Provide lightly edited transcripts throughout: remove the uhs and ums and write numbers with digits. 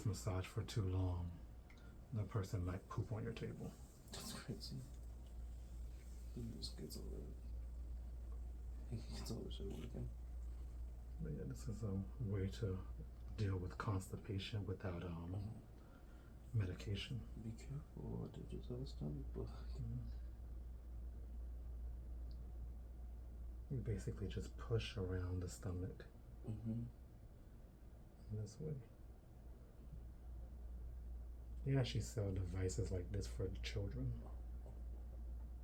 this massage for too long, the person might poop on your table. That's crazy. He just gets all that. He gets all the shit working. But yeah, this is a way to deal with constipation without medication. Be careful, I did just have a stomach bug. You basically just push around the stomach in this way. They actually sell devices like this for the children,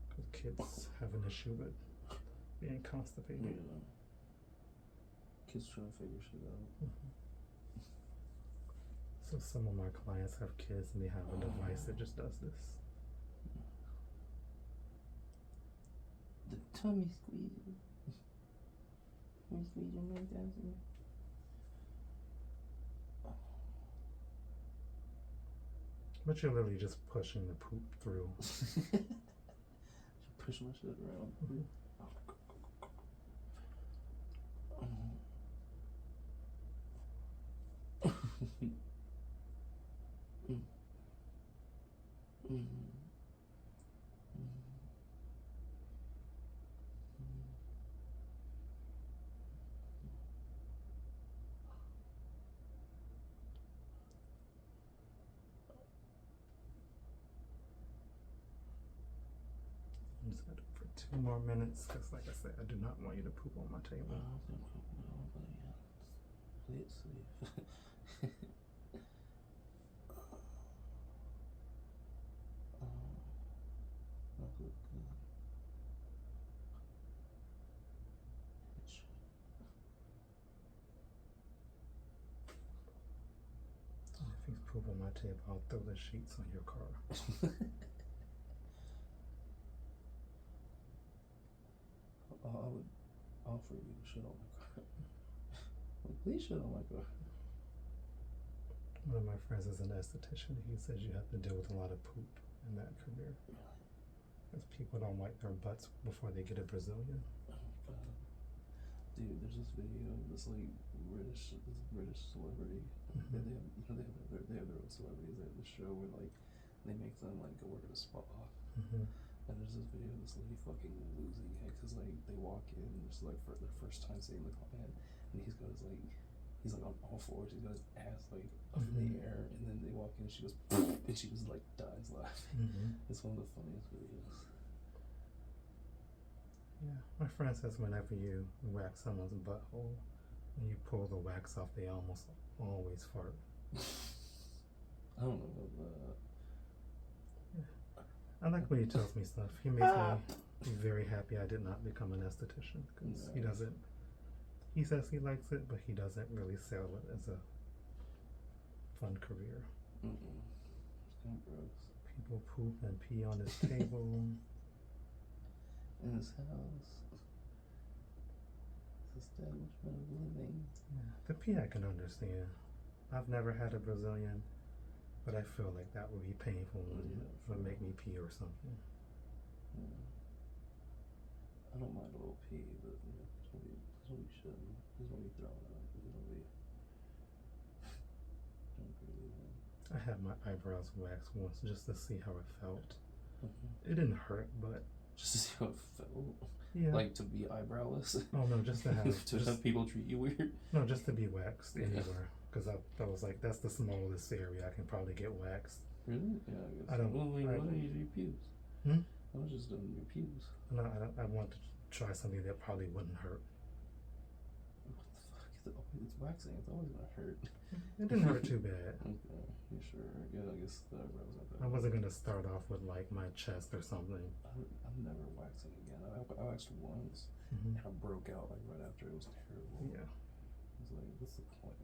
because kids have an issue with being constipated. Yeah. Kids trying to figure shit out. So some of my clients have kids and they have a device that just does this. The tummy squeezer. Tummy squeezer, like that. But you're literally just pushing the poop through. She push my shit around. Just had it for 2 more minutes, because like I said, I do not want you to poop on my table. Play it safe. That look good. If he's poop on my table, I'll throw the sheets on your car. I would offer you to shit on my car. Like, please shit on my car. One of my friends is an esthetician. He says you have to deal with a lot of poop in that career. Because people don't wipe their butts before they get a Brazilian. Dude, there's this video of this like British celebrity. They have their own celebrities. They have this show where like they make them like go work at a spa. And there's this video of this lady fucking losing it because like they walk in and it's like for their first time seeing the client, and he's like on all fours. He's got his ass like up in the air, and then they walk in and she goes and she just like dies laughing. It's one of the funniest videos. Yeah, my friend says whenever you wax someone's butthole, when you pull the wax off, they almost always fart. I don't know about that. I like when he tells me stuff. He makes me very happy I did not become an esthetician, because he doesn't. He says he likes it, but he doesn't really sell it as a fun career. It's kind of gross. People poop and pee on his table. In his house. His establishment of living. Yeah, the pee I can understand. I've never had a Brazilian, but I feel like that would be painful and would make me pee or something. I don't mind a little pee, but please don't be shitting. Please don't be throwing up. Please don't be. Don't really. I had my eyebrows waxed once just to see how it felt. It didn't hurt, but just to see how it felt. Yeah. Like to be eyebrowless. Oh no, just to have have people treat you weird. No, just to be waxed anywhere. Because I was like, that's the smallest area I can probably get waxed. Really? Yeah, I guess. I don't. Well, why don't you do your pubes? I was just doing your pubes. No, I want to try something that probably wouldn't hurt. What the fuck? It's waxing. It's always gonna hurt. It didn't hurt too bad. Okay, you sure? Yeah, I guess the eyebrows not that. I wasn't gonna start off with like my chest or something. I'm never waxing again. I waxed once and I broke out like right after. It was terrible. Yeah. I was like, what's the point?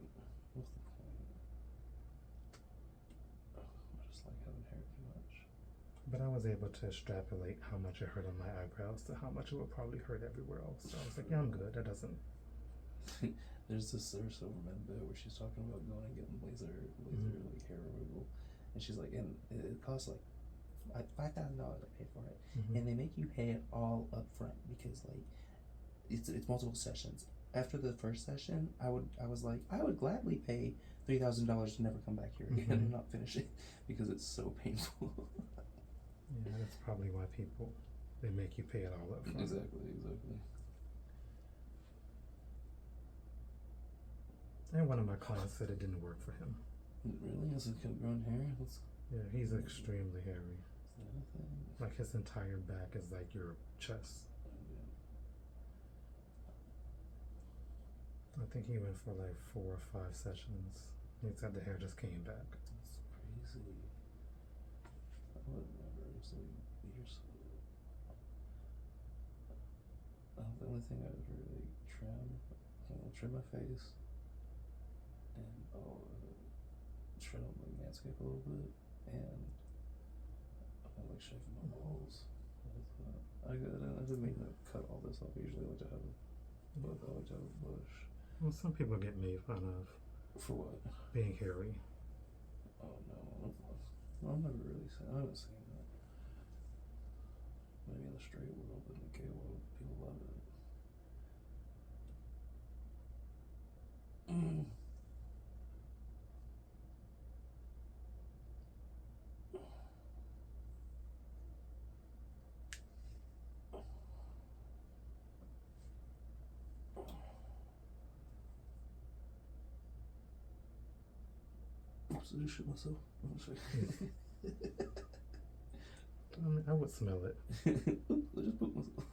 What's the point? I just like having hair too much. But I was able to extrapolate how much it hurt on my eyebrows to how much it would probably hurt everywhere else. So I was like, yeah, I'm good. That doesn't. There's this Sarah Silverman bit where she's talking about going and getting laser like hair removal, and she's like, and it costs like $5,000 I paid for it, and they make you pay it all up front because like it's multiple sessions, after the first session, I was like, I would gladly pay $3,000 to never come back here again and not finish it because it's so painful. Yeah, that's probably why they make you pay it all up front. Exactly. And one of my clients said it didn't work for him. Really? Has it kept growing hair? Yeah, he's extremely hairy. Is that a thing? Like his entire back is like your chest. I think he went for like 4 or 5 sessions. He said the hair just came back. That's crazy. I would never. It's like years. The only thing I ever like trim my face, and I'll trim like manscape a little bit, and I like shaving my balls. I didn't mean to cut all this off. I usually like to have a bush. Well, some people get made fun of For what? being hairy. Oh no, I'm never really saying. I haven't seen that. Maybe in the straight world, but in the gay world, people love it. So just shit myself. I mean, I would smell it. I just pooped myself.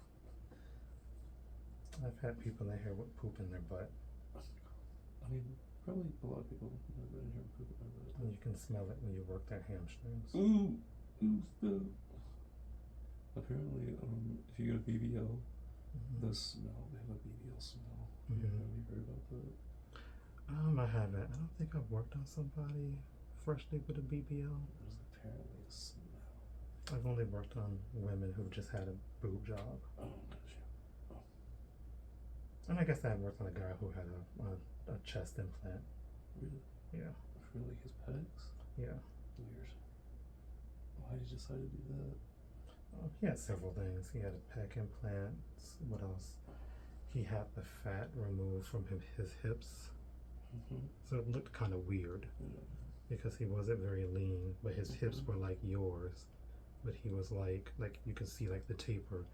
I've had people in here with poop in their butt. I mean, probably a lot of people have been in here with poop in their butt. And you can smell it when you work their hamstrings. Ooh, stop. Apparently, if you go to BBL, the smell, they have a BBL smell. Have you heard about that? I haven't. I don't think I've worked on somebody freshly with a BBL. There's apparently a smell. I've only worked on women who just had a boob job. Oh, gotcha. Oh. And I guess I worked on a guy who had a chest implant. Really? Yeah. For like his pecs? Yeah. Weird. Why did you decide to do that? He had several things. He had a pec implant. What else? He had the fat removed from his hips. So it looked kind of weird because he wasn't very lean, but his hips were like yours, but he was like you could see like the taper,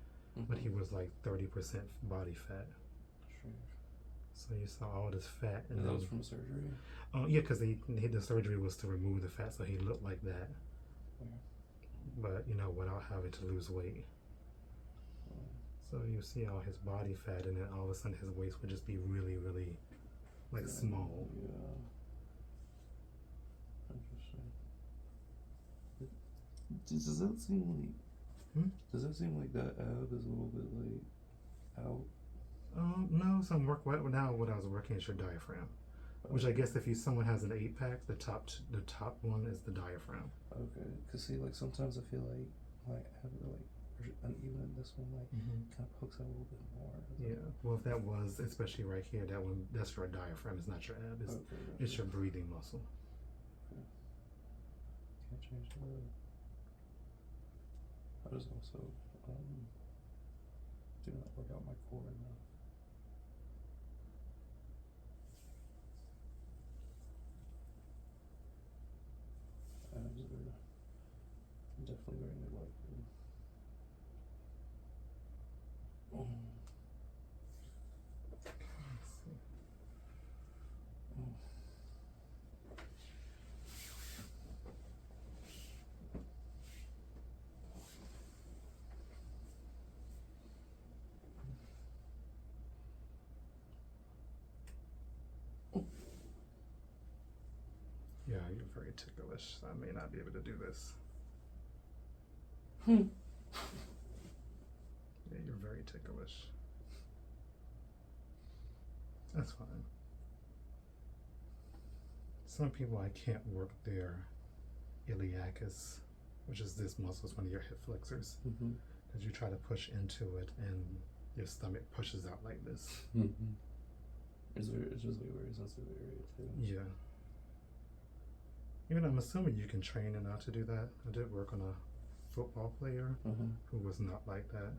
but he was like 30% body fat. Sure. So you saw all this fat, and that was from surgery. Oh yeah, because the surgery was to remove the fat, so he looked like that. But without having to lose weight. So you see all his body fat, and then all of a sudden his waist would just be really, really small. Yeah. Interesting. Does that seem like? Does that seem like that ab is a little bit like out? No. Some work now. What I was working is your diaphragm, which I guess if someone has an 8-pack, the top one is the diaphragm. Okay, cause see, like sometimes I feel like my ab uneven in this one, kind of pokes out a little bit more. Yeah. Well, if that was, especially right here, that's your diaphragm. It's not your ab. It's your breathing muscle. Okay. Can't change that. I just also do not work out my core enough. Abs are definitely very neglected. Let's see. Yeah, you're very ticklish. So I may not be able to do this. Yeah, you're very ticklish. That's fine. Some people I can't work their iliacus, which is this muscle, is one of your hip flexors, because you try to push into it and your stomach pushes out like this. It's just like a very sensitive area too. Yeah. Even I'm assuming you can train it not to do that. I did work on a football player who was not like that,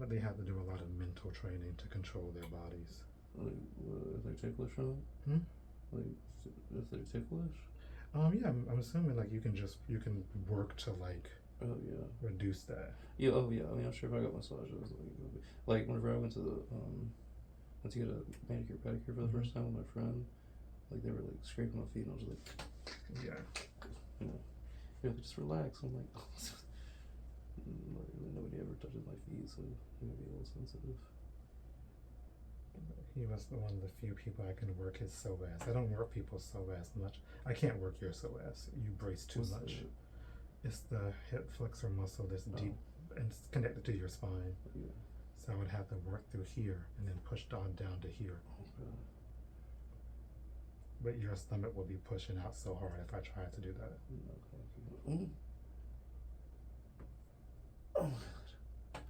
but they have to do a lot of mental training to control their bodies. Like, if they're ticklish or not? Hmm? Like, if they're ticklish? Yeah, I'm assuming like you can work to like Oh, yeah. reduce that. Yeah, oh, yeah. I mean, I'm sure if I got massages, like whenever I went to went to get a manicure pedicure for the first time with my friend, like, they were, like, scraping my feet, and I was like, Yeah. you know, you're like, just relax. I'm like, nobody ever touches my feet, so you might be a little sensitive. He was one of the few people I can work his psoas. I don't work people's psoas much. I can't work your psoas. You brace too What's much. that? It's the hip flexor muscle that's deep and it's connected to your spine. Yeah. So I would have to work through here and then push down to here. Okay. But your stomach will be pushing out so hard if I tried to do that. Okay. Oh my god.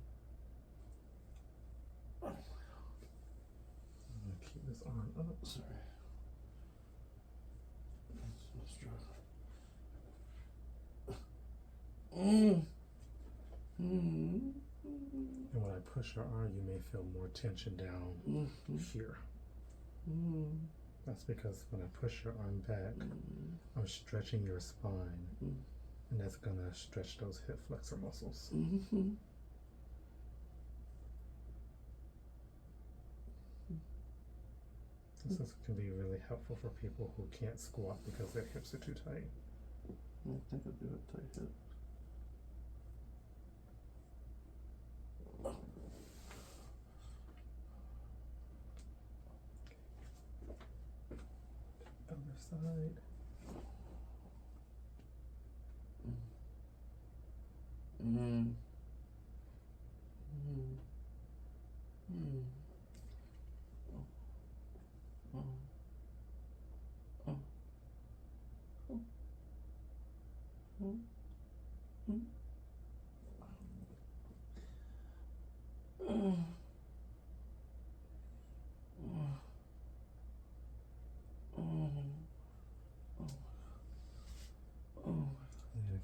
Oh. I'm gonna keep this arm up. Sorry. Let's try. And when I push your arm, you may feel more tension down here. That's because when I push your arm back, I'm stretching your spine, and that's gonna stretch those hip flexor muscles. This can be really helpful for people who can't squat because their hips are too tight. I think I'd do it tight hip. Other side. And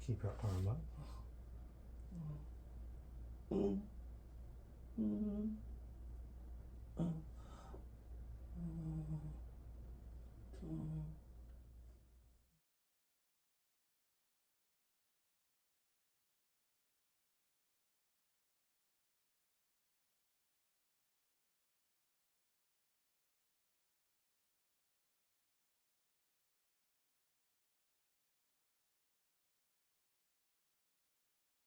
keep your arm up.